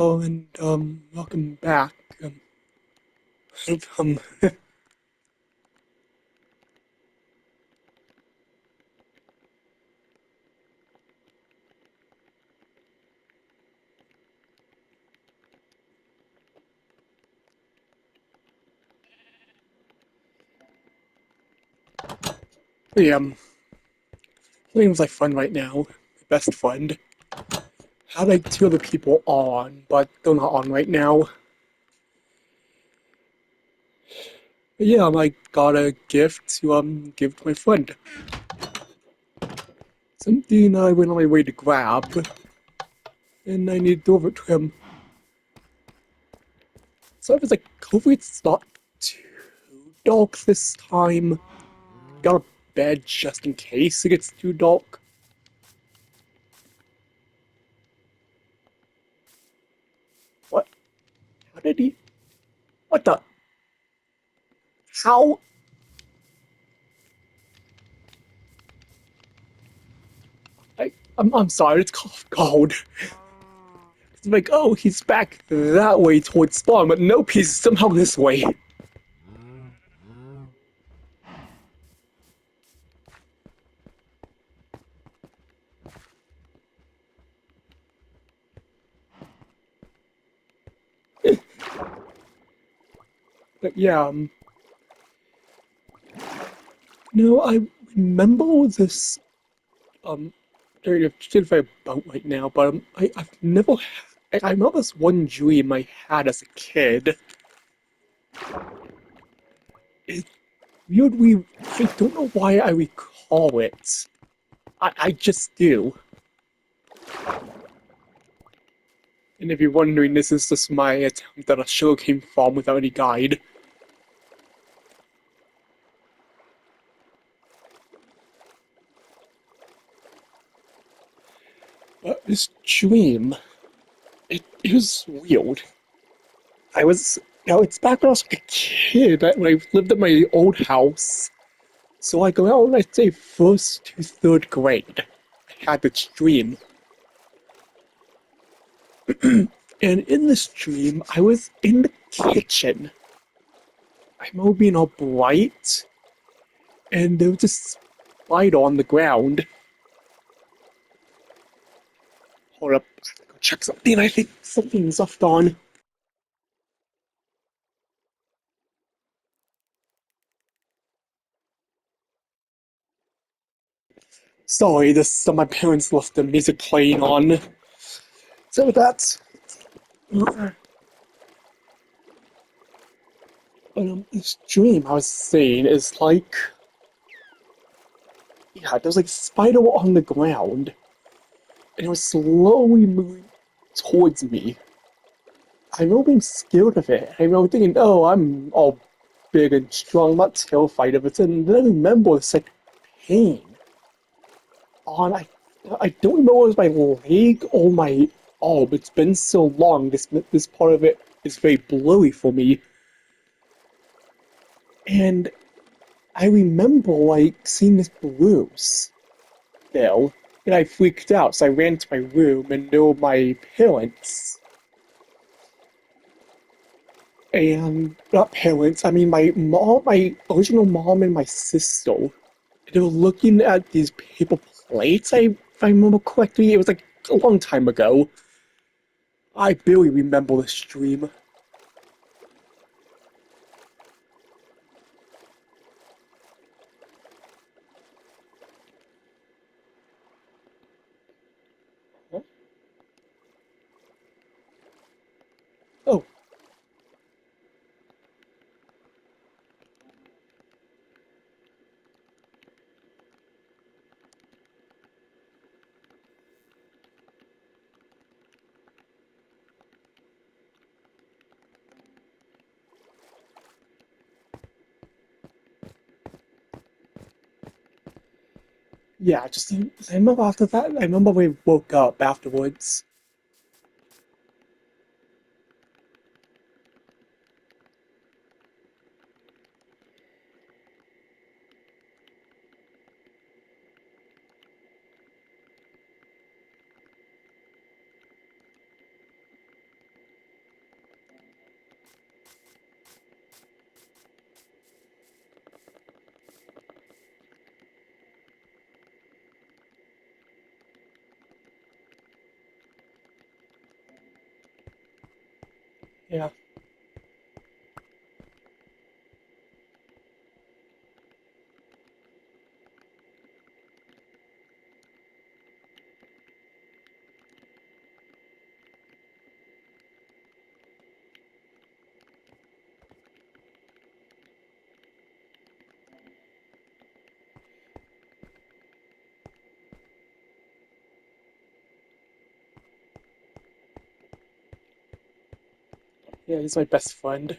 Oh, and welcome back. Um, the things like fun right now. My best friend had like two other people on, but they're not on right now. But yeah, I got a gift to give to my friend. Something I went on my way to grab, and I need to deliver it to him. So I was like, hopefully it's not too dark this time. Got a bed just in case it gets too dark. What? How did he? What the? How? I'm sorry, it's cold. It's like, oh, he's back that way towards spawn, but nope, he's somehow this way. But yeah, no, I remember this, very about right now, but I've never, I remember this one dream I had as a kid. It weirdly, I don't know why I recall it. I just do. And if you're wondering, this is just my attempt at a sugarcane farm without any guide. But this dream, it was weird. I was, it's back when I was like a kid, when I lived at my old house. So I go out, I'd say first to third grade. I had this dream. And in this dream, I was in the kitchen. I remember being all bright, and there was this spider on the ground. Hold up, I have to go check something. I think something's left on. Sorry, this my parents left the music playing on. So that's this dream I was seeing is like, yeah, there's like a spider on the ground, and it was slowly moving towards me. I remember being scared of it. I remember thinking, oh, I'm all big and strong, I'm not terrified of it. And then I remember this like pain on, I don't remember if it was my leg or my arm. It's been so long. This part of it is very blurry for me. And I remember like seeing this bruise there, and I freaked out. So I ran to my room, and there were my parents. And not parents, I mean my mom, my original mom and my sister. They were looking at these paper plates. If I remember correctly, it was like a long time ago. I barely remember the stream. Oh, yeah, just I remember after that. I remember we woke up afterwards. Yeah. Yeah, he's my best friend.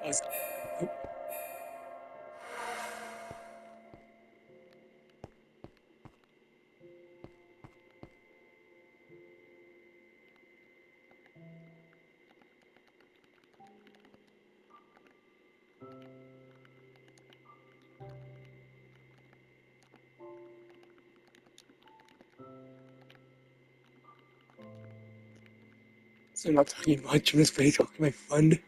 I was, so I'm not talking much. I'm just ready to talk to my friend.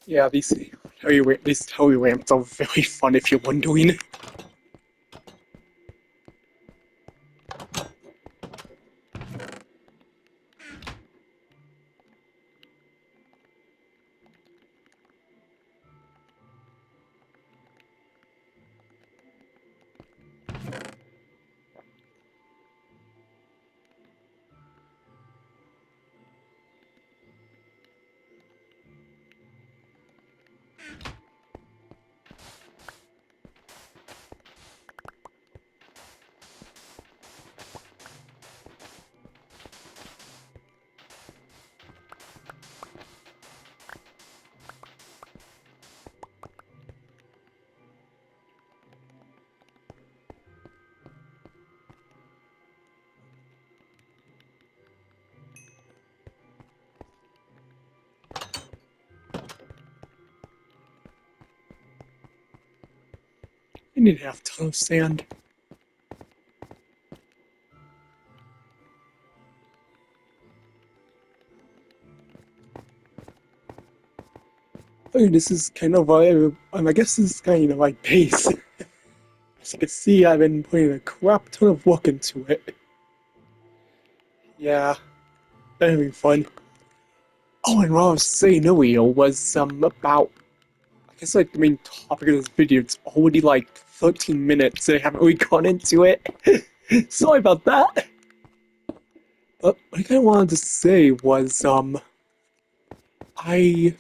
Yeah, these Toey ramps are very fun if you're wondering. I need to have a ton of sand. Oh, this is kind of I guess this is kind of like base. As you can see, I've been putting a crap ton of work into it. Yeah, been having fun. Oh, and what I was saying earlier was about I guess like the main topic of this video. It's already like 13 minutes and I haven't really gone into it. Sorry about that. But what I kind of wanted to say was I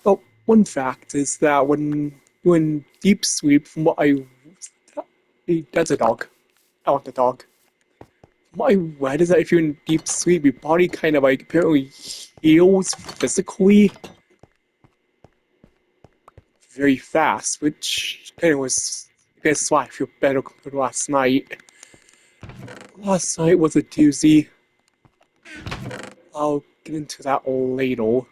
well, one fact is that when you're in deep sleep, from what that's a dog. I want the dog. From what I read is that if you're in deep sleep, your body kind of like apparently heals physically very fast, which kind of was, I guess, why I feel better compared to last night. Last night was a doozy. I'll get into that later.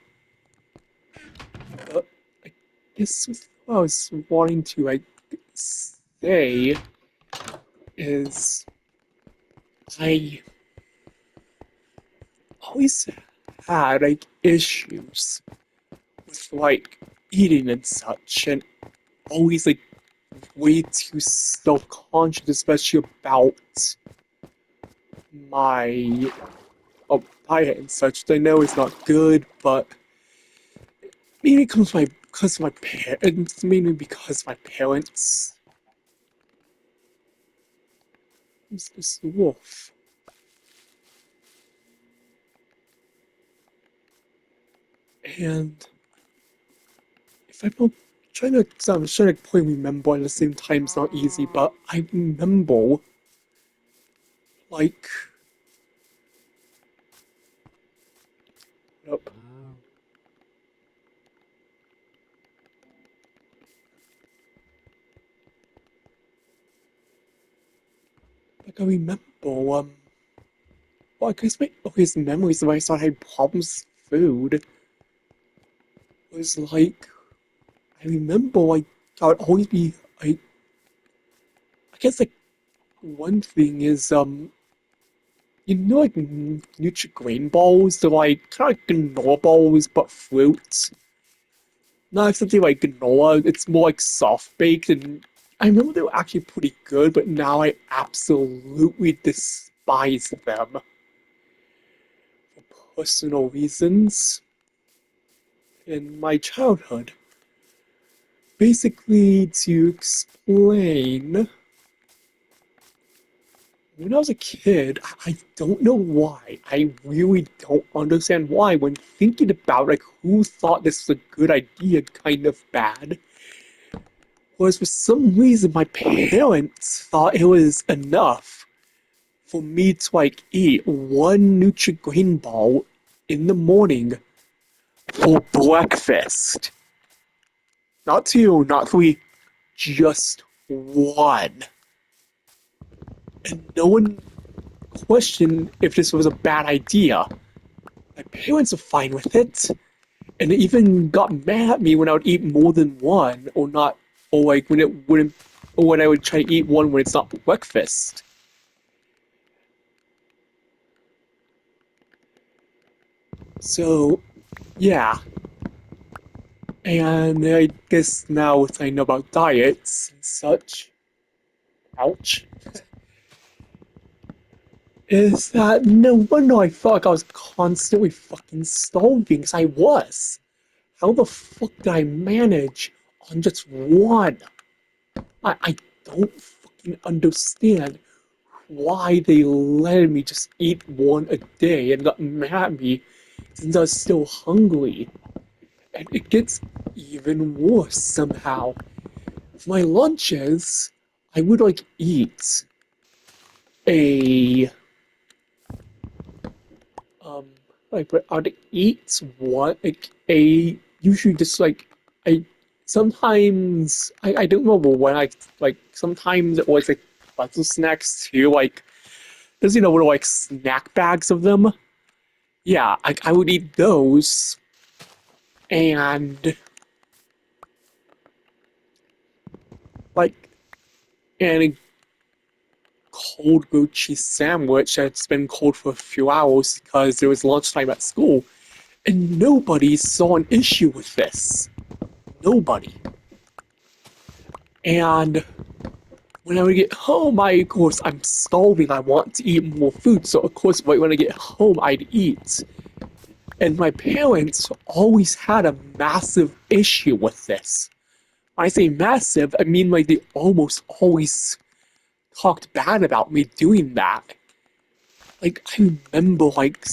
But I guess what I was wanting to say is I always had like issues with like eating and such, and always like way too self-conscious, especially about my diet and such. I know it's not good, but maybe it comes my because of my parents. Maybe because my parents. Who's this wolf? And if I'm trying to, I'm trying to point remember at the same time, it's not easy. But I remember like, nope, like I remember well, I guess my earliest memories of when I started having problems with food was like I remember like I would always be like I guess like one thing is you know like Nutri-Grain balls, they're like kind of like granola balls but fruits. Not something like granola, it's more like soft baked and I remember they were actually pretty good, but now I absolutely despise them for personal reasons in my childhood. Basically, to explain, when I was a kid, I don't know why. I really don't understand why. When thinking about like who thought this was a good idea, kind of bad, was for some reason my parents thought it was enough for me to like eat one Nutri-Grain ball in the morning for breakfast. Not two, not three, just one. And no one questioned if this was a bad idea. My parents were fine with it, and they even got mad at me when I would eat more than one, or not, or like when it wouldn't, or when I would try to eat one when it's not breakfast. So, yeah, And I guess now that I know about diets and such, ouch, is that no wonder I felt like I was constantly fucking starving, because I was. How the fuck did I manage on just one? I don't fucking understand why they let me just eat one a day and got mad at me since I was still hungry. And it gets even worse somehow. For my lunches, I would like eat a um like I'd eat what like a usually just like I sometimes I don't remember when I like sometimes it was like pretzel snacks too, like there's what like snack bags of them. Yeah, I would eat those and like and a cold grilled cheese sandwich that's been cold for a few hours because it was lunchtime at school. And nobody saw an issue with this. Nobody. And when I would get home, of course, I'm starving. I want to eat more food. So, of course, right when I get home, I'd eat. And my parents always had a massive issue with this. When I say massive, I mean like they almost always talked bad about me doing that. Like I remember, like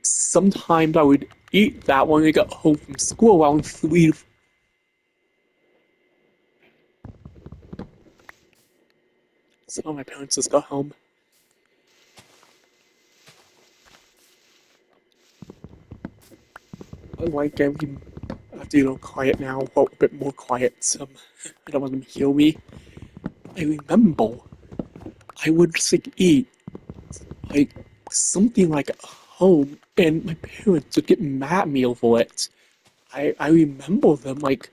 sometimes I would eat that when I got home from school around 3. So my parents just got home. I like every I have to quiet now, well, a bit more quiet. I don't want them to hear me. I remember I would just like eat like something like at home, and my parents would get mad at me over it. I remember them like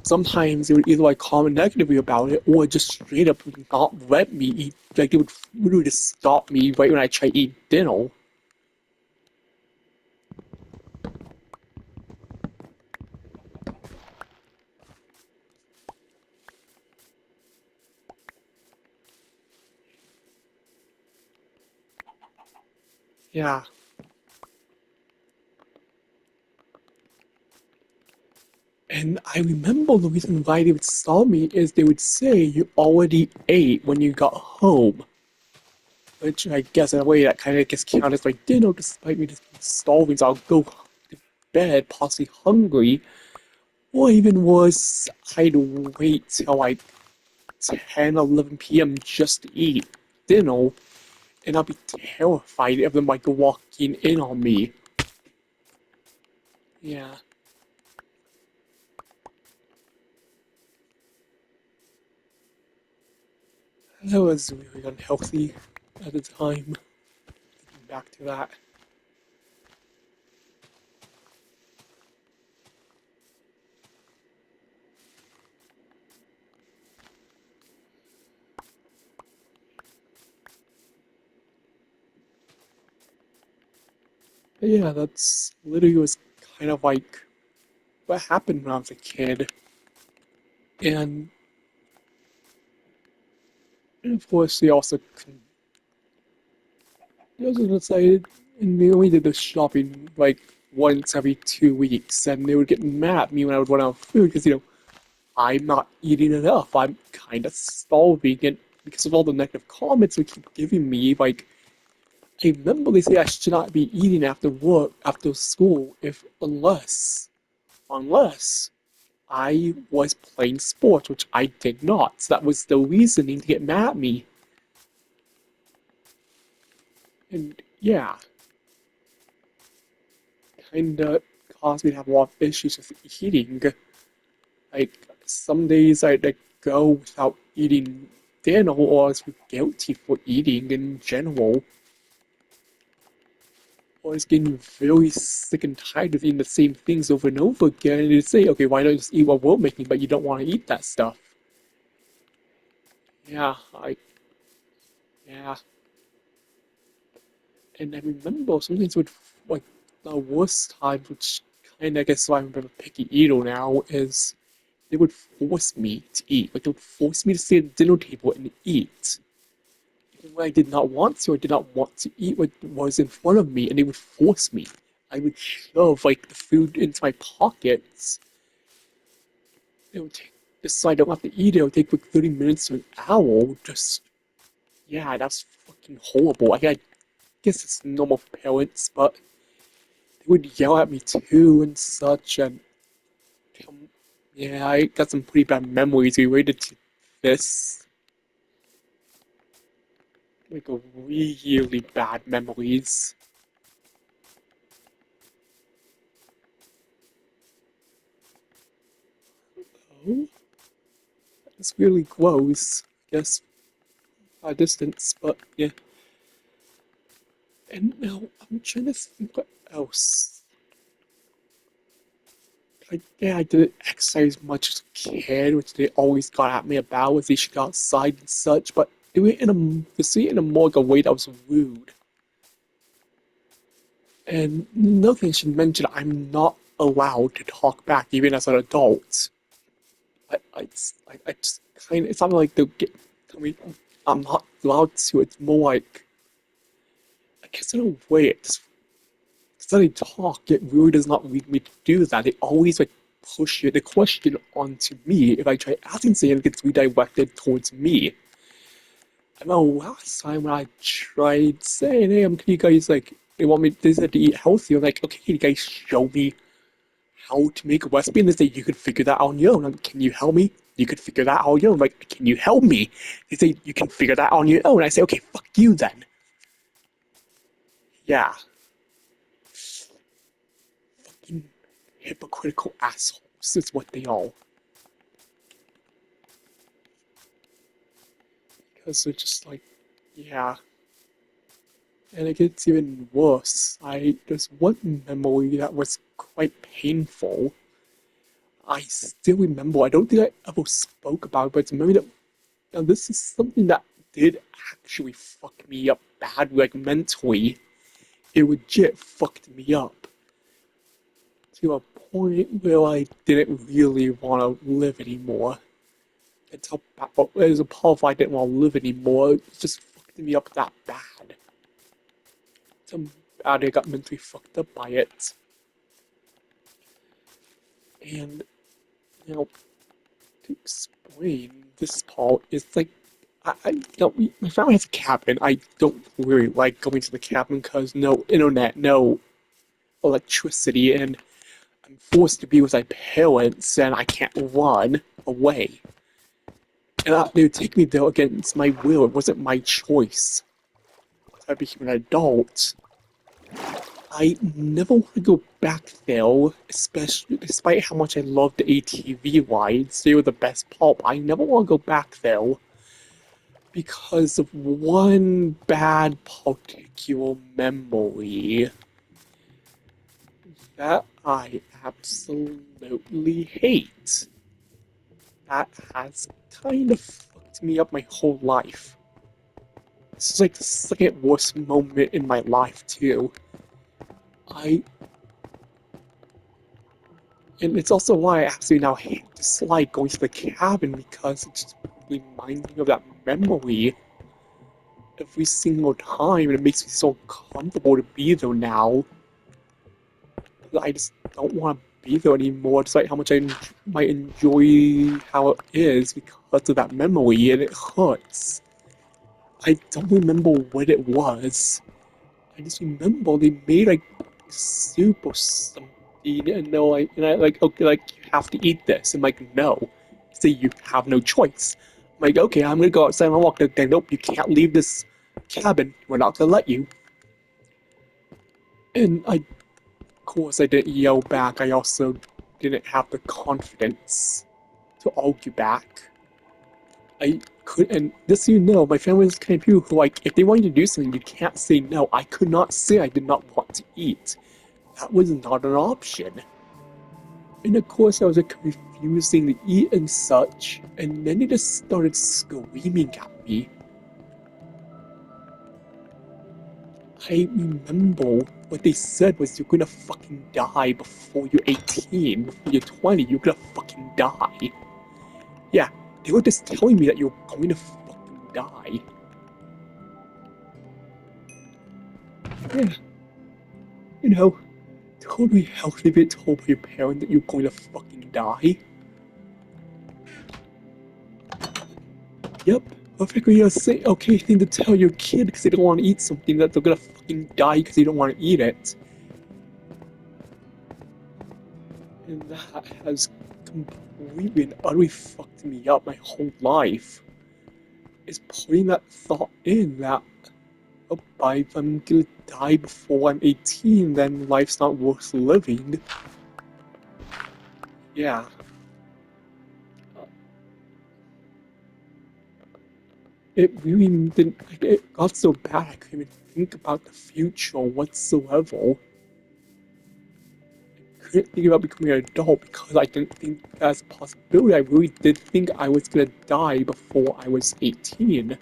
sometimes they would either like comment negatively about it or just straight up would not let me eat. Like they would literally just stop me right when I try to eat dinner. Yeah, and I remember the reason why they would stop me is they would say you already ate when you got home. Which I guess in a way that kind of gets counted as like dinner despite me just being starving, so I'll go to bed possibly hungry. Or even worse, I'd wait till like 10, 11 p.m. just to eat dinner, and I'll be terrified of them like walking in on me. Yeah, that was really unhealthy at the time. Thinking back to that. But yeah, that's literally was kind of like what happened when I was a kid. And, of course, they also decided, and they only did this shopping like once every 2 weeks, and they would get mad at me when I would run out of food because I'm not eating enough. I'm kind of starving, and because of all the negative comments they keep giving me, like I remember they say I should not be eating after work, after school, if unless I was playing sports, which I did not. So that was the reasoning to get mad at me. And yeah, kinda caused me to have a lot of issues with eating. Like some days I'd like go without eating dinner, or I was guilty for eating in general. Or I was getting very sick and tired of eating the same things over and over again. And you'd say, okay, why don't you just eat what we're making, but you don't want to eat that stuff? Yeah, yeah. And I remember sometimes with like the worst times, which And I guess why I'm a bit of a picky eater now is they would force me to eat. Like, they would force me to sit at the dinner table and eat. Even when I did not want to, I did not want to eat what was in front of me, and they would force me. I would shove, like, the food into my pockets. It would take, just so I don't have to eat it, it would take like 30 minutes to an hour. Just, yeah, that's fucking horrible. I guess it's normal for parents, but they would yell at me too and such, and yeah, I got some pretty bad memories related to this. Like, really bad memories. Oh, it's really gross. I guess at a distance, but yeah. And now I'm trying to think what else. Yeah, I didn't exercise much as a kid, which they always got at me about, was they should go outside and such, but do it in a more like a way that was rude. And another thing I should mention, I'm not allowed to talk back even as an adult. I just kind of, it's not like they'll get, I mean, I'm not allowed to, it's more like, I guess in a way, it's so they talk, it really does not lead me to do that. They always like push the question onto me. If I try asking something, it gets redirected towards me. I know last time when I tried saying, "Hey, can you guys like they want me they said to eat healthy?" I'm like, "Okay, can you guys show me how to make a recipe?" And they say, "You could figure that out on your own." Like, can you help me? You could figure that out on your own. Like, can you help me? They say you can figure that out on your own. I say, "Okay, fuck you then." Yeah, fucking hypocritical assholes is what they are. Because they're just like, yeah. And it gets even worse. There's one memory that was quite painful. I still remember. I don't think I ever spoke about it, but it's a memory that now this is something that did actually fuck me up bad, like mentally. It legit fucked me up to a point where I didn't really want to live anymore. It's how bad, there's a part of why I didn't want to live anymore. It just fucked me up that bad. Some bad I got mentally fucked up by it. And you know, to explain this part, it's like my family has a cabin. I don't really like going to the cabin because no internet, no electricity, and I'm forced to be with my parents, and I can't run away. And they would take me there against my will. It wasn't my choice. So I became an adult. I never want to go back there, especially despite how much I love the ATV rides. They were the best part. I never want to go back there because of one bad particular memory that I absolutely hate. That has kind of fucked me up my whole life. This is like the second worst moment in my life, too. I And it's also why I absolutely now hate dislike going to the cabin because it just reminds me of that memory every single time, and it makes me so comfortable to be there now. I just don't want to be there anymore, despite how much I might enjoy how it is because of that memory, and it hurts. I don't remember what it was. I just remember they made like soup or something, and I like, okay, like you have to eat this. I'm like, no. Say you have no choice. I'm like, okay, I'm gonna go outside and walk. Like, nope, you can't leave this cabin. We're not gonna let you. And of course, I didn't yell back. I also didn't have the confidence to argue back. I could, and just so you know, my family is the kind of people who, like, if they want you to do something, you can't say no. I could not say I did not want to eat. That was not an option. And of course, I was like, refusing to eat and such, and then he just started screaming at me. I remember what they said was you're gonna fucking die before you're 18, before you're 20, you're gonna fucking die. Yeah, they were just telling me that you're going to fucking die. Yeah, you know, totally healthy to be told by your parent that you're going to fucking die. Yep, perfectly okay thing to tell your kid because they don't want to eat something that they're gonna fucking die because they don't want to eat it. And that has completely and utterly fucked me up my whole life. Is putting that thought in that oh, if I'm gonna die before I'm 18, then life's not worth living. Yeah. It really didn't. It got so bad I couldn't even think about the future whatsoever. Couldn't think about becoming an adult because I didn't think that's a possibility. I really did think I was gonna die before I was 18.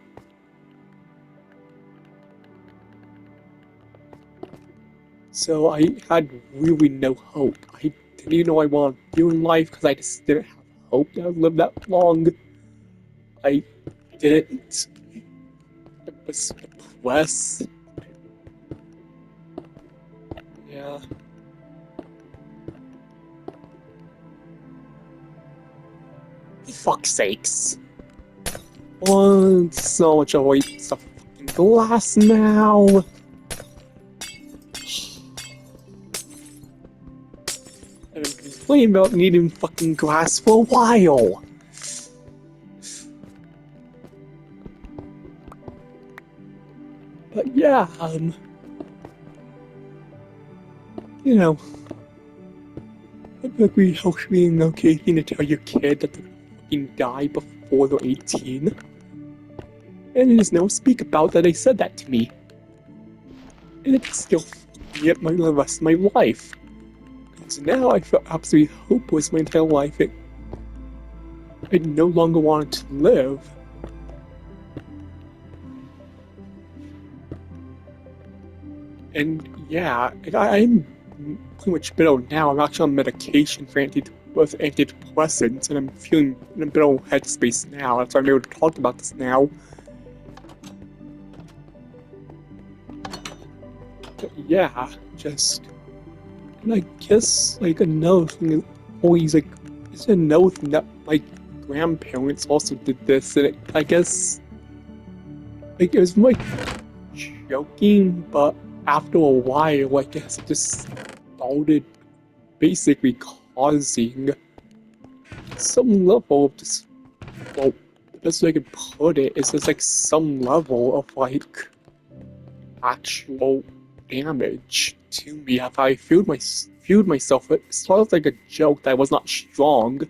So I had really no hope. I didn't even know what I wanted to do in life because I just didn't have hope that I'd live that long. I didn't. I was depressed. Yeah. For fuck's sakes. Oh, so much of it's a fucking glass now. I've been complaining about needing fucking glass for a while. But yeah, you know, I agree healthy and okay thing to tell your kid that they're fucking die before they're 18. And there's no speak about that they said that to me. And it's still fucking me up the rest of my life. And now I feel absolutely hopeless my entire life. I no longer wanted to live. And yeah, I'm pretty much better now. I'm actually on medication for antidepressants, and I'm feeling in a better headspace now. That's why I'm able to talk about this now. But yeah, just and I guess like another thing is always like is another thing that my grandparents also did this, and I guess like it was like joking, but after a while, I guess it just started basically causing some level of just, well, the best way I could put it is there's like some level of like actual damage to me if I viewed myself. It started like a joke that I was not strong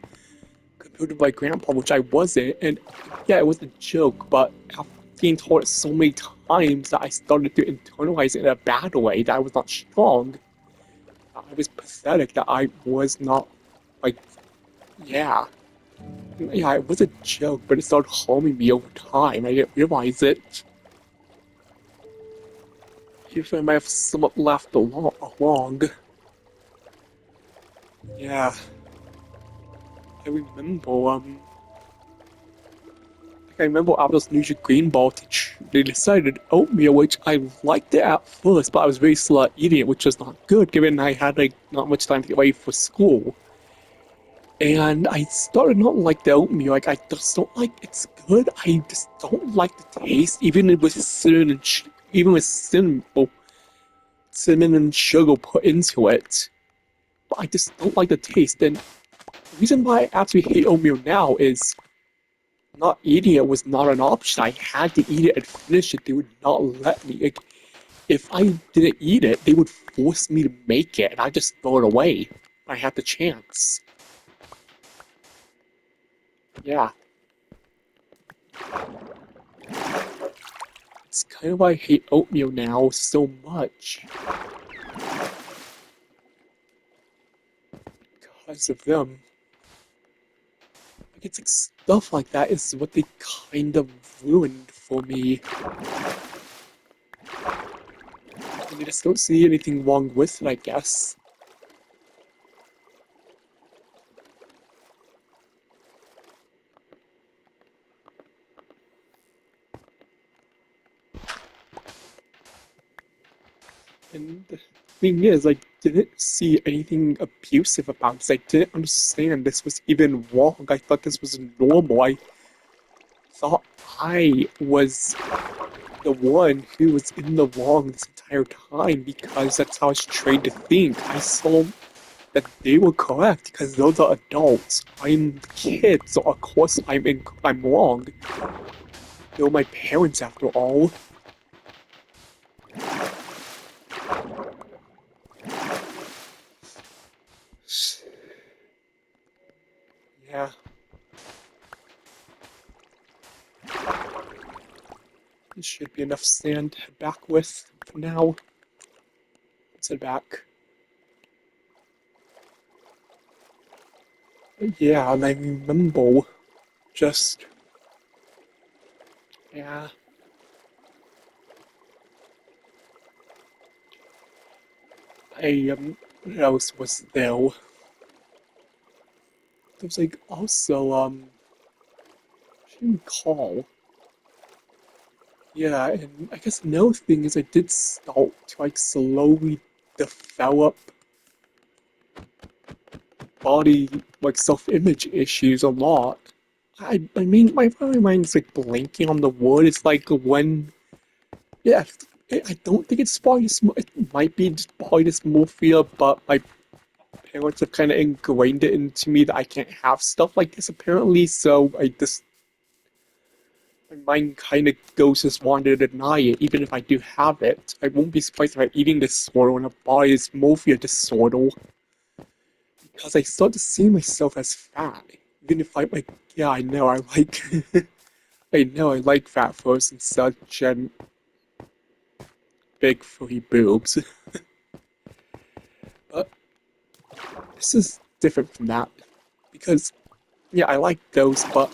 compared to my grandpa, which I wasn't, and yeah, it was a joke, but after being told it so many times that I started to internalize it in a bad way that I was not strong. I was pathetic that I was not like yeah. Yeah, it was a joke, but it started harming me over time. I didn't realize it. If I might have somewhat laughed along. Yeah, I remember, I remember after this New Green Ball, they decided oatmeal, which I liked it at first, but I was very slow at eating it, which was not good, given I had, like, not much time to get ready for school. And I started not like the oatmeal, like, I just don't like, it's good, I just don't like the taste, even with cinnamon and sugar put into it. But I just don't like the taste. And the reason why I absolutely hate oatmeal now is not eating it was not an option. I had to eat it and finish it. They would not let me. Like, if I didn't eat it, they would force me to make it, and I just throw it away. I had the chance. Yeah, it's kind of why I hate oatmeal now so much because of them. Like, it's like stuff like that is what they kind of ruined for me. I just don't see anything wrong with it, I guess. And the thing is, I didn't see anything abusive about this. I didn't understand this was even wrong. I thought this was normal. I thought I was the one who was in the wrong this entire time because that's how I was trained to think. I saw that they were correct because those are adults. I'm the kid, so of course I'm wrong. They were my parents after all. Yeah, this should be enough sand to head back with for now. Let's head back. But yeah, and I remember just yeah. What else was there? There was like also I didn't call. Yeah, and I guess another thing is I did start to like slowly develop body like self-image issues a lot. I mean my mind's like blanking on the word. It's like when yeah, I don't think it's body it might be just body dysmorphia, but my parents have kind of ingrained it into me that I can't have stuff like this apparently. So I just my mind kind of goes just wanting to deny it, even if I do have it. I won't be surprised if I eating disorder and a body dysmorphia disorder because I start to see myself as fat. Even if I like, yeah, I know I like, I know I like fat folks and such and big furry boobs, but this is different from that because yeah, I like those, but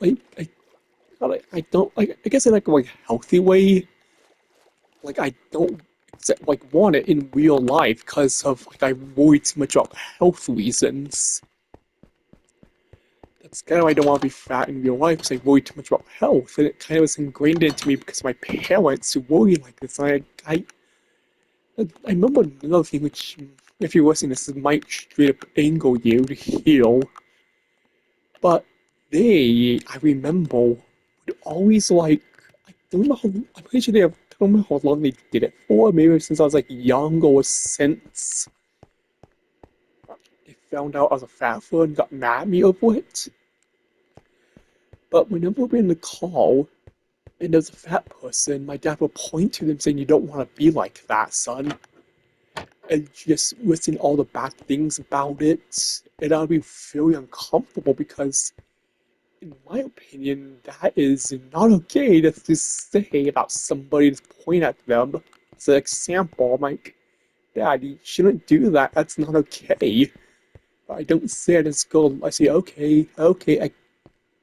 I don't like. I guess in like a healthy way. Like I don't like want it in real life because of like I worry too much about health reasons. That's kind of why I don't want to be fat in real life because I worry too much about health, and it kind of was ingrained into me because my parents who worry like this. I remember another thing which, if you're listening, this might straight up anger you to hear, but I remember, would always like, I don't know how, I'm pretty sure I don't know how long they did it for, maybe since I was like young or since they found out I was a fat food and got mad at me over it. But whenever we're in the car and there's a fat person, my dad would point to them saying, "You don't want to be like that, son." And just listen all the bad things about it. And I'd be very uncomfortable because in my opinion, that is not okay to just say about somebody to point at them. As an example, I'm like, Dad, you shouldn't do that. That's not okay. But I don't say it as go. I say, okay, okay.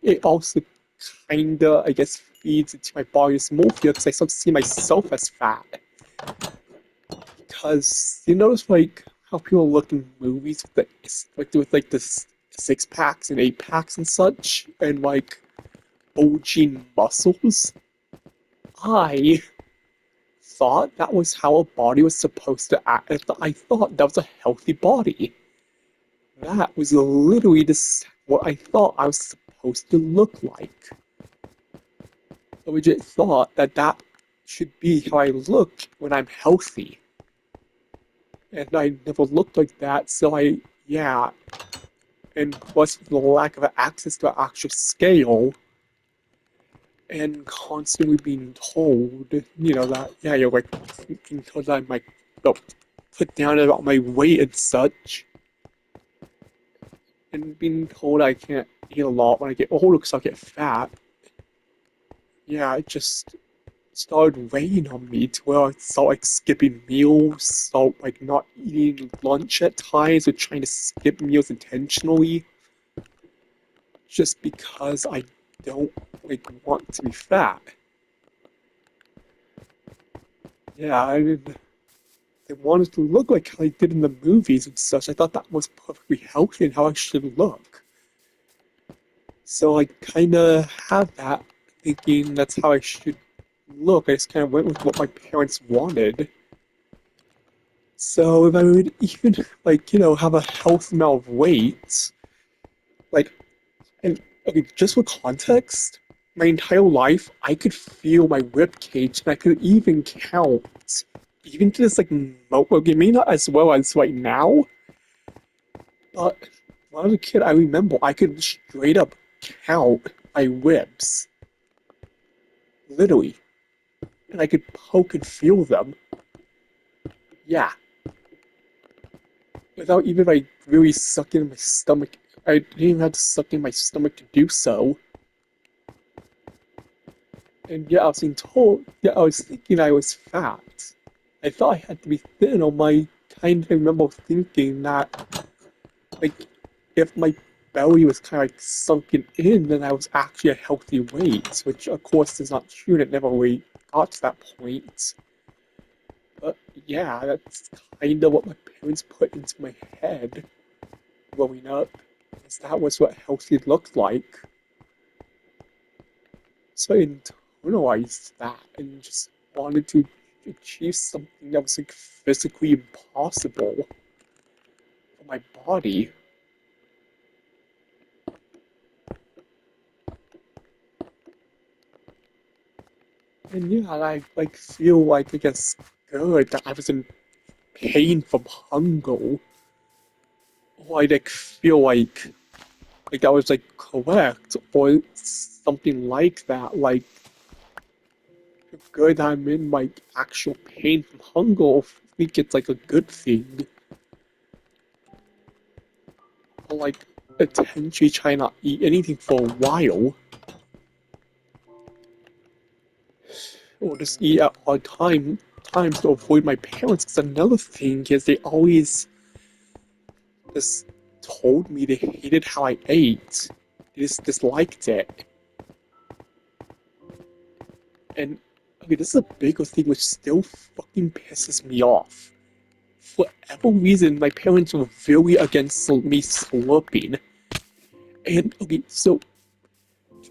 It also kinda, I guess, feeds into my body dysmorphia because I start to see myself as fat. Because you notice like how people look in movies with like this 6 packs and 8 packs and such, and like bulging muscles. I thought that was how a body was supposed to act. I thought that was a healthy body. That was literally what I thought I was supposed to look like. I legit thought that that should be how I look when I'm healthy. And I never looked like that, so yeah. And plus, the lack of access to an actual scale, and constantly being told, that yeah, you're like being told that I'm like, put down about my weight and such, and being told I can't eat a lot when I get older because I'll get fat. Yeah, it just started weighing on me to where I start like skipping meals, start like not eating lunch at times, or trying to skip meals intentionally, just because I don't like want to be fat. Yeah, I mean, they wanted to look like how they did in the movies and such. I thought that was perfectly healthy and how I should look. So I kind of had that thinking that's how I should look. I just kind of went with what my parents wanted. So if I would even have a healthy amount of weight, like, and okay, just for context, my entire life I could feel my rib cage, and I could even count, even to this okay, maybe not as well as right now, but when I was a kid, I remember I could straight up count my ribs, literally, and I could poke and feel them. Yeah, without even really sucking my stomach. I didn't even have to suck in my stomach to do so. And yeah, I was being told, yeah, I was thinking I was fat. I thought I had to be thin, or my kind of remember thinking that, like, if my belly was kind of sunken in, then I was actually a healthy weight, which of course is not true, and it never really got to that point. But yeah, that's kind of what my parents put into my head growing up, is that was what healthy looked like. So I internalized that and just wanted to achieve something that was physically impossible for my body. And yeah, I feel like I guess good that I was in pain from hunger. Or I feel like that was correct or something like that. Like good I'm in actual pain from hunger, or I think it's a good thing. Or intentionally try not eat anything for a while. Or just eat at odd times to avoid my parents. Because another thing is they always just told me they hated how I ate. They just disliked it. And okay, this is a bigger thing which still fucking pisses me off. For whatever reason, my parents were very against me slurping. And okay, so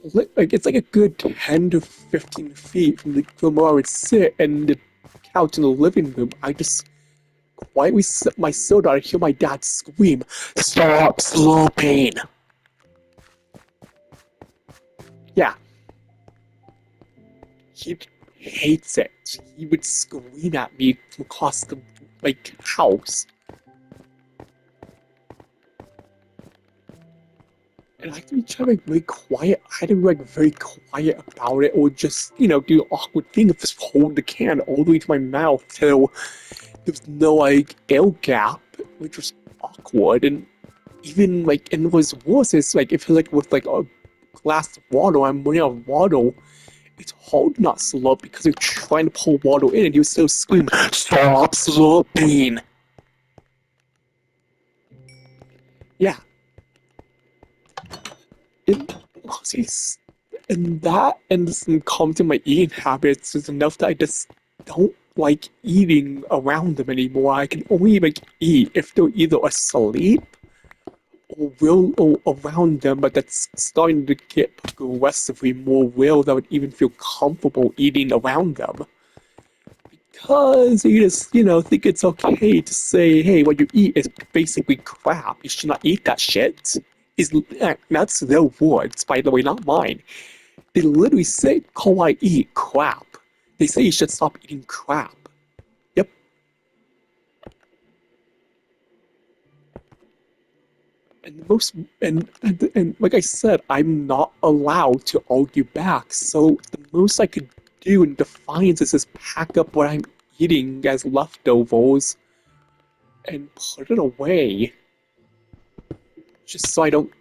it's a good 10 to 15 feet from where I would sit and the couch in the living room. I just quietly sip my soda. I hear my dad scream, "Stop slurping!" Yeah, he hates it. He would scream at me from across the house. And I had to be trying to be very quiet. I had to be very quiet about it, or just do the awkward thing of just hold the can all the way to my mouth till there was no air gap, which was awkward. And even and it was worse is if you're with a glass of water, I'm running out of water. It's hard not to slurp because you're trying to pour water in and you still scream, "Stop slurping!" Yeah, it was and that and some comes to my eating habits is enough that I just don't like eating around them anymore. I can only eat if they're either asleep or will or around them, but that's starting to get progressively more real that I would even feel comfortable eating around them. Because you just, think it's okay to say, hey, what you eat is basically crap. You should not eat that shit. Is That's their words, by the way, not mine. They literally say, "Call I eat crap." They say you should stop eating crap. Yep. And the most and like I said, I'm not allowed to argue back. So the most I could do in defiance is just pack up what I'm eating as leftovers and put it away, just so I don't,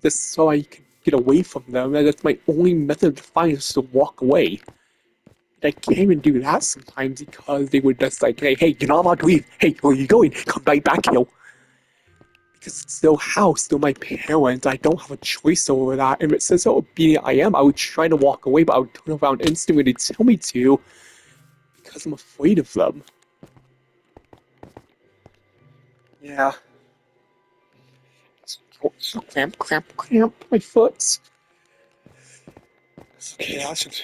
just so I can get away from them. And that's my only method of defiance, is to walk away. I can't even do that sometimes because they would just hey, you're not allowed to leave. Hey, where are you going? Come right back here. Because it's still house, still my parents. I don't have a choice over that. And if it says how obedient I am, I would try to walk away, but I would turn around instantly to tell me to. because I'm afraid of them. Yeah. Cramp, my foot. Okay, that should.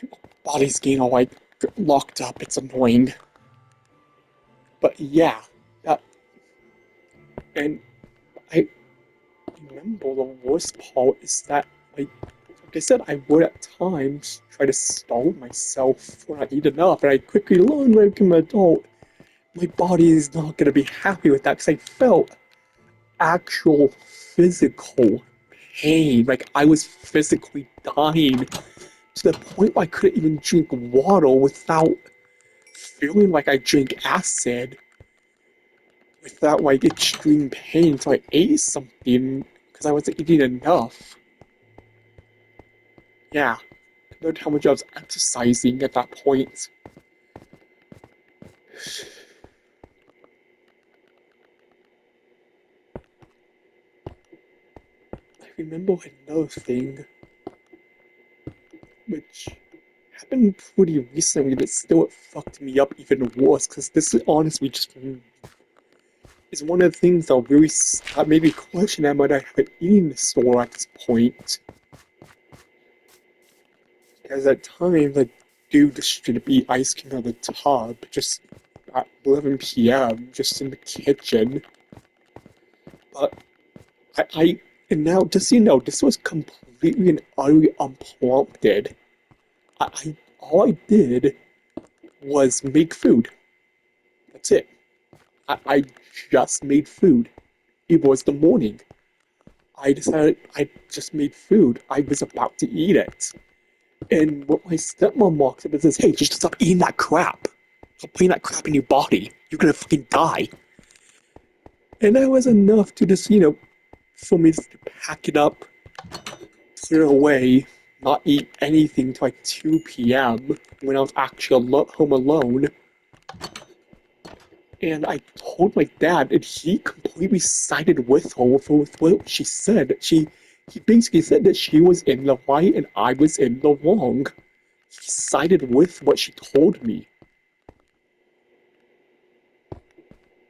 My body's getting all like locked up. It's annoying. But yeah, that. And I remember the worst part is that, like I said, I would at times try to starve myself when I eat enough, and I quickly learned when I became an adult, my body is not going to be happy with that because I felt actual physical pain. Like I was physically dying to the point where I couldn't even drink water without feeling like I drank acid, without like extreme pain. So I ate something because I wasn't eating enough. Yeah, compared to how much I was exercising at that point. I remember another thing, which happened pretty recently, but still it fucked me up even worse, because this is honestly just is one of the things that really made me question am I have eating the store at this point. Because at times I do just straight up eat ice cream out of the tub, just at 11 p.m., just in the kitchen. But and now, just so you know, this was completely and utterly unprompted. All I did was make food. That's it. I just made food. It was the morning. I decided I just made food. I was about to eat it. And what my stepmom walks up and says, hey, just stop eating that crap. Stop putting that crap in your body. You're gonna fucking die. And that was enough to just, for me to pack it up, put it away, not eat anything till like 2 p.m. when I was actually home alone. And I told my dad, and he completely sided with her with what she said. He basically said that she was in the right and I was in the wrong. He sided with what she told me.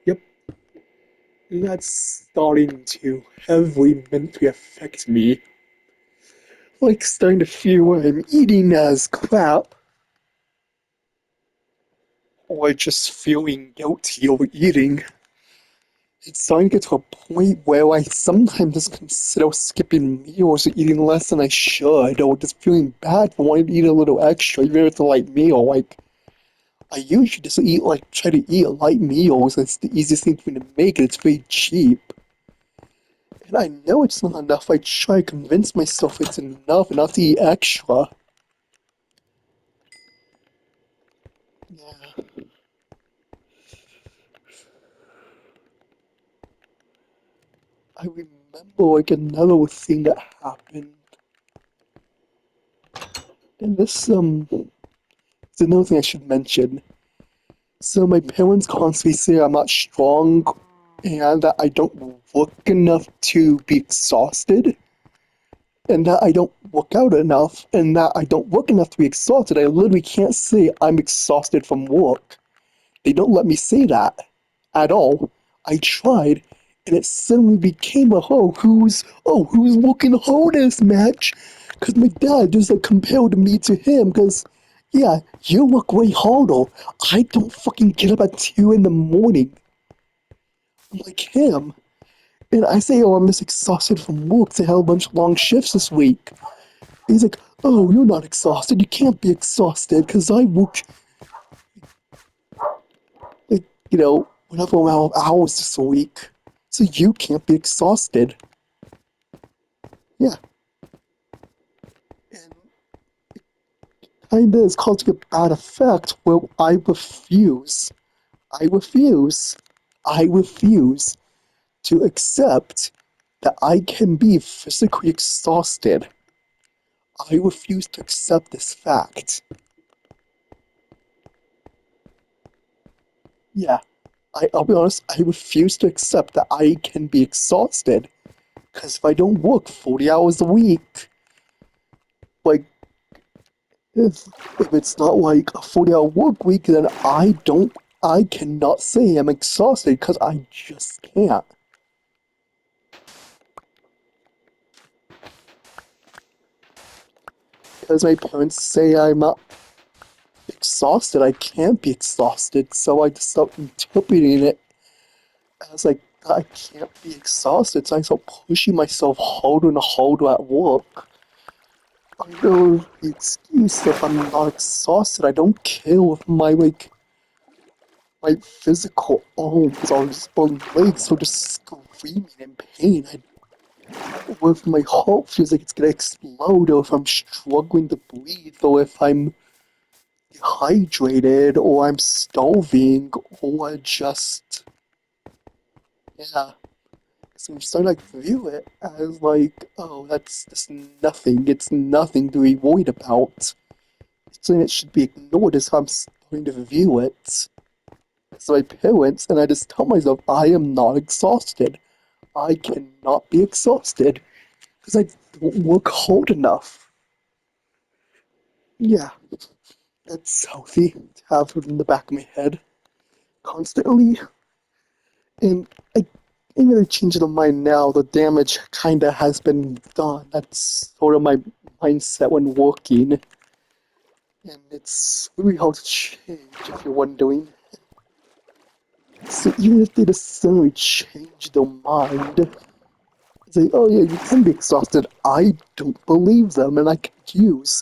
Yep, and that's starting to heavily mentally affect me. Like starting to feel what I'm eating as crap, or just feeling guilty over eating. It's starting to get to a point where I sometimes just consider skipping meals or eating less than I should, or just feeling bad for wanting to eat a little extra, even if it's a light meal. Like, I usually just try to eat light meals. It's the easiest thing for me to make, and it's very cheap. And I know it's not enough. I try to convince myself it's enough enough to eat extra. Yeah. I remember another thing that happened. And this is another thing I should mention. So my parents constantly say I'm not strong and that I don't work enough to be exhausted and that I don't work out enough and that I don't work enough to be exhausted. I literally can't say I'm exhausted from work. They don't let me say that at all. I tried and it suddenly became a who's working hardest match because my dad just compared me to him because yeah, you work way harder. I don't fucking get up at 2 in the morning. I'm like him. And I say, oh, I'm just exhausted from work. 'Cause I had a bunch of long shifts this week. He's like, oh, you're not exhausted. You can't be exhausted because I work, like, whatever amount of hours this week. So you can't be exhausted. Yeah. And kinda is causing a bad effect where I refuse. I refuse. I refuse to accept that I can be physically exhausted. I refuse to accept this fact. Yeah, I'll be honest, I refuse to accept that I can be exhausted. Because if I don't work 40 hours a week, like, if it's not like a 40-hour work week, then I cannot say I'm exhausted because I just can't. Because my parents say I'm not exhausted, I can't be exhausted, so I just start interpreting it as like I can't be exhausted, so I start pushing myself harder and harder at work. Under the excuse that I'm not exhausted, I don't care if my physical arms or legs are just screaming in pain. Or if my heart feels like it's gonna explode, or if I'm struggling to breathe, or if I'm dehydrated, or I'm starving, or just yeah. So I'm starting to like view it as like, oh, that's just nothing. It's nothing to be worried about. Something that should be ignored is how I'm starting to view it. So my parents, and I just tell myself, I am not exhausted. I cannot be exhausted because I don't work hard enough. Yeah, that's healthy to have it in the back of my head constantly. And I ain't really changing my mind now. The damage kinda has been done. That's sort of my mindset when working. And it's really hard to change if you're wondering. So even if they just suddenly change their mind, say, oh yeah, you can be exhausted, I don't believe them, and I could use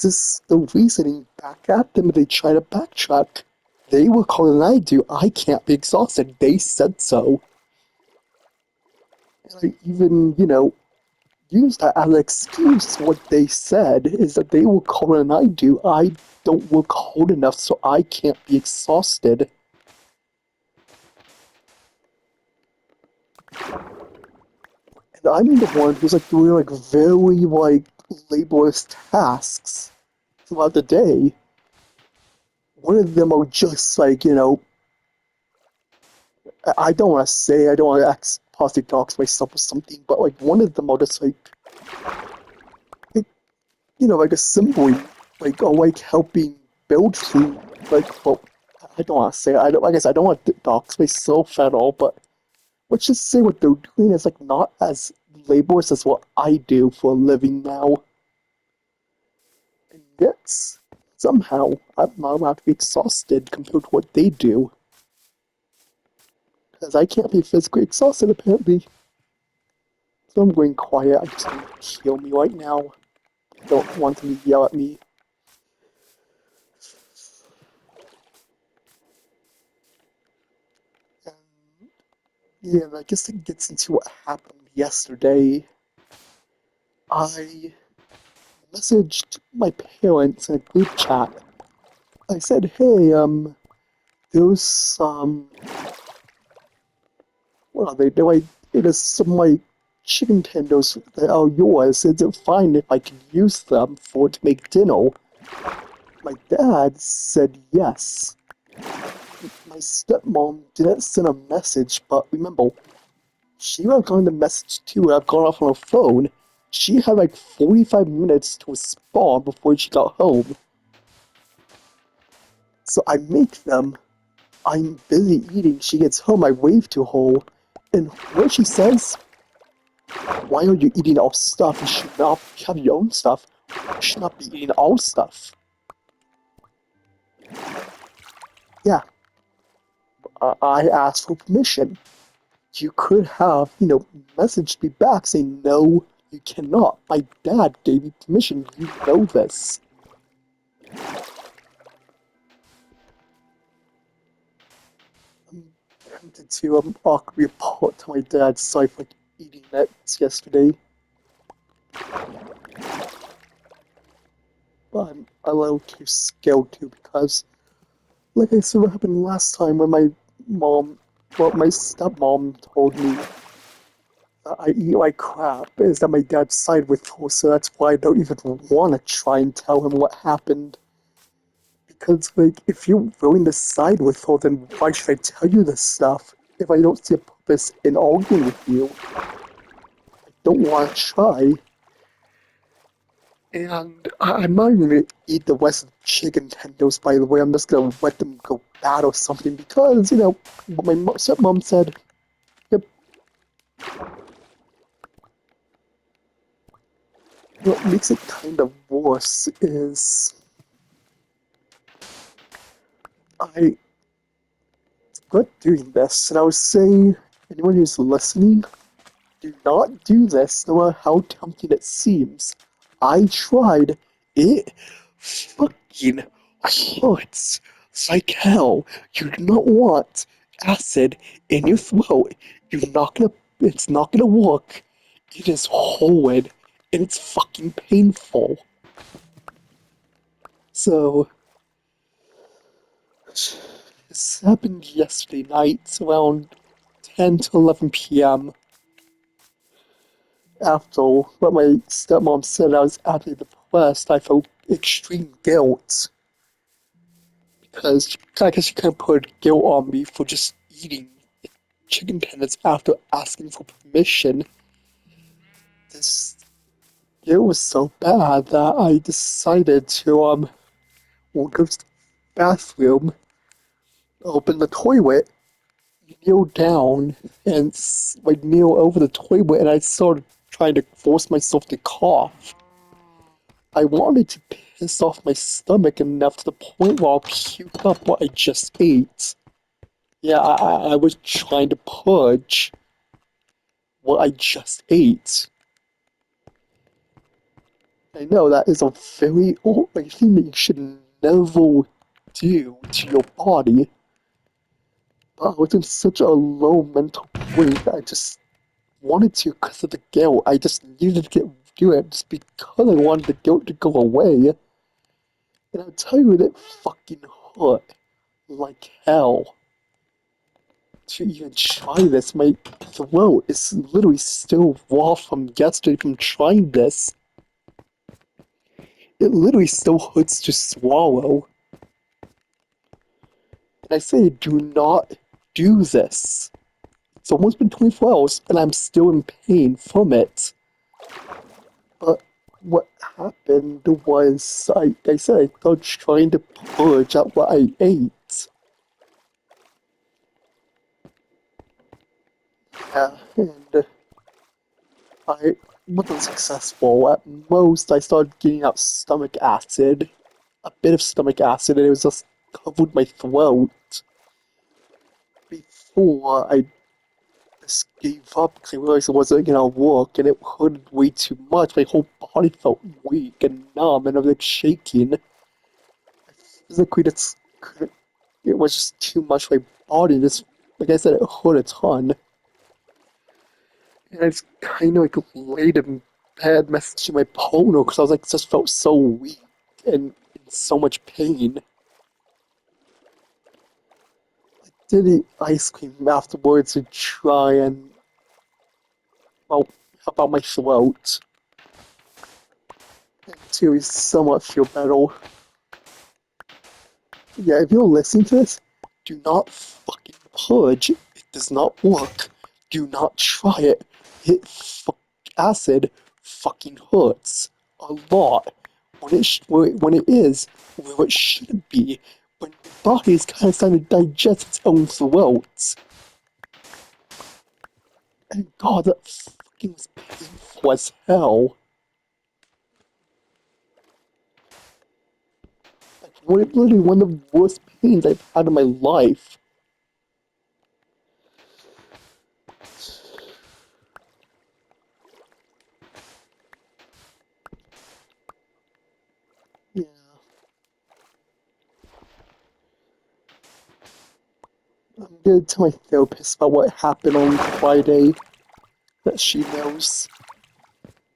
just the reasoning back at them if they try to backtrack. They work harder than I do. I can't be exhausted. They said so. And I even, use that as an excuse. What they said is that they work harder than I do. I don't work hard enough, so I can't be exhausted. And I'm the one who's like doing like very laborious tasks throughout the day. One of them are just like, I don't want to say, I don't want to act positive talks myself or something, but like one of them are just like like assembly, like or like helping build food. Like, well, I don't want to say, I guess I don't want to dox myself at all, but let's just say what they're doing is like not as laborious as what I do for a living now. And yet, somehow, I'm not allowed to be exhausted compared to what they do. Because I can't be physically exhausted, apparently. So I'm going quiet. I just want to kill me right now. I don't want them to yell at me. And yeah, I guess it gets into what happened yesterday. I messaged my parents in a group chat. I said, hey, there's what are they? There's some like chicken tenders that are yours. Is it fine if I can use them to make dinner? My dad said yes. My stepmom didn't send a message, but remember, she would have gotten the message too and I've gone off on her phone. She had like 45 minutes to respond before she got home. So I make them. I'm busy eating. She gets home. I wave to her. And what she says, why are you eating our stuff? You should not have your own stuff. You should not be eating our stuff. Yeah, I asked for permission. You could have, messaged me back saying, no, you cannot. My dad gave me permission. You know this. I'm tempted to report to my dad, sorry for eating that yesterday. But I'm a little too scared to because, like I said, what happened last time when mom, my stepmom told me that I eat like crap is that my dad sided with her, so that's why I don't even want to try and tell him what happened. Because, like, if you're willing to side with her, then why should I tell you this stuff if I don't see a purpose in arguing with you? I don't want to try. And I'm not even gonna eat the rest of the chicken tenders, by the way. I'm just gonna let them go bad or something because, what my stepmom said. Yep. What makes it kind of worse is I regret doing this, and I was saying, anyone who's listening, do not do this, no matter how tempting it seems. I tried. It fucking hurts like hell. You do not want acid in your throat. You're not gonna. It's not gonna work. It is horrid and it's fucking painful. So this happened yesterday night around 10 to 11 p.m. After what my stepmom said I was utterly depressed, I felt extreme guilt because I guess she kind of put guilt on me for just eating chicken tenders after asking for permission. This guilt was so bad that I decided to go to the bathroom, open the toilet, kneel down, and kneel over the toilet, and I started trying to force myself to cough. I wanted to piss off my stomach enough to the point where I'll puke up what I just ate. Yeah, I was trying to purge what I just ate. I know that is a very old thing that you should never do to your body, but I was in such a low mental point that I just wanted to because of the guilt. I just needed to do it just because I wanted the guilt to go away. And I'll tell you, it fucking hurt like hell to even try this. My throat is literally still raw from yesterday from trying this. It literally still hurts to swallow. And I say, do not do this. It's almost been 24 hours and I'm still in pain from it. But what happened was, I said I started trying to purge out what I ate. Yeah, and I wasn't successful. At most, I started getting out stomach acid, a bit of stomach acid, and it was just covered my throat. Before I just gave up because I realized it wasn't gonna work, and it hurt way too much. My whole body felt weak and numb, and I was like shaking. Physically, just couldn't. It was just too much for my body. Just like I said, it hurt a ton. And I just kind of laid in bed messaging my partner because I was like, just felt so weak and in so much pain. I did eat ice cream afterwards to try and, well, help out my throat and to somewhat feel better. Yeah, if you're listening to this, do not fucking purge. It does not work. Do not try it. Acid fucking hurts a lot when it is where it shouldn't be. When your body is kind of starting to digest its own throat. And God, that fucking was painful as hell. Like, literally one of the worst pains I've had in my life. Yeah. I'm gonna tell my therapist about what happened on Friday that she knows.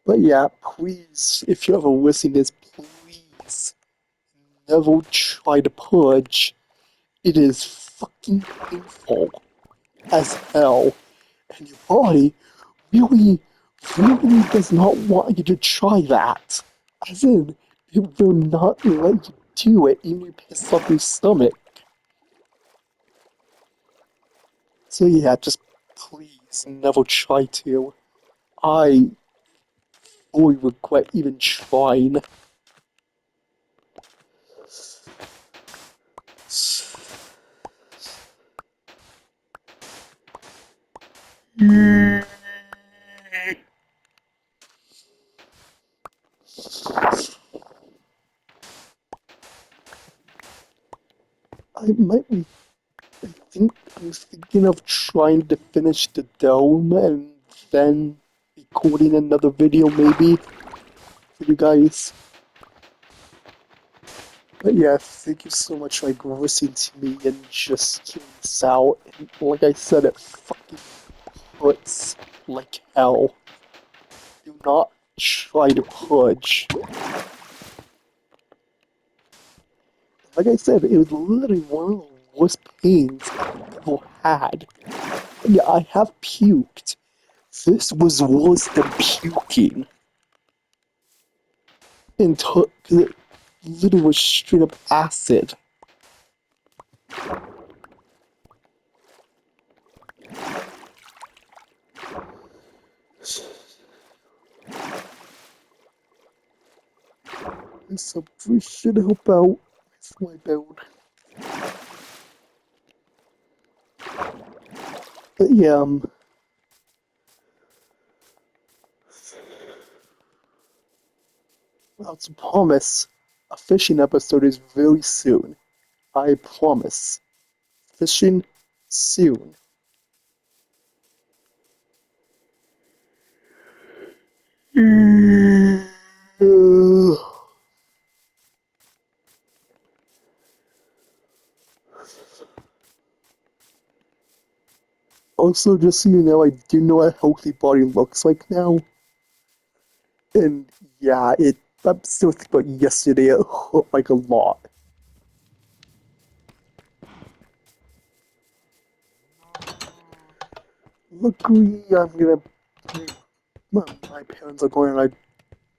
But yeah, please, if you ever listen to this, please never try to purge. It is fucking painful as hell. And your body really, really does not want you to try that. As in, it will not let you do it even if you piss off your stomach. So yeah, just please never try to. I fully regret even trying. I might be. I'm thinking of trying to finish the dome and then recording another video maybe for you guys. But yeah, thank you so much for like listening to me and just hearing this out. And like I said, it fucking hurts like hell. Do not try to purge. Like I said, it was literally one of the worst pains I've ever had. And yeah, I have puked. This was worse than puking. Cause it literally was straight up acid. So please should help out with my build. But yeah, well, to promise, a fishing episode is very soon. I promise. Fishing soon. Also, just so you know, I do know what a healthy body looks like now. And yeah, I'm still thinking about yesterday, it hurt like a lot. Luckily, my parents are going on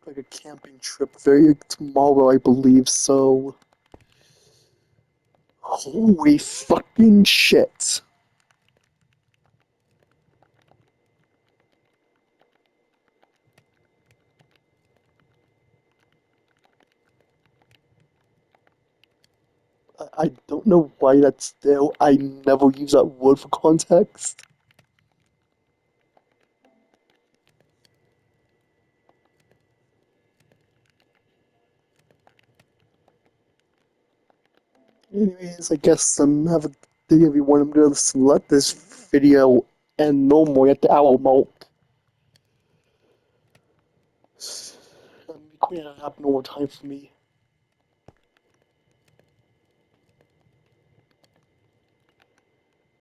like a camping trip very tomorrow, I believe, so. Holy fucking shit. I don't know why that's there. I never use that word for context. Anyways, I guess have a day everyone. I'm gonna let this video end normally at the hour mark. I'm quite an abnormal time for me.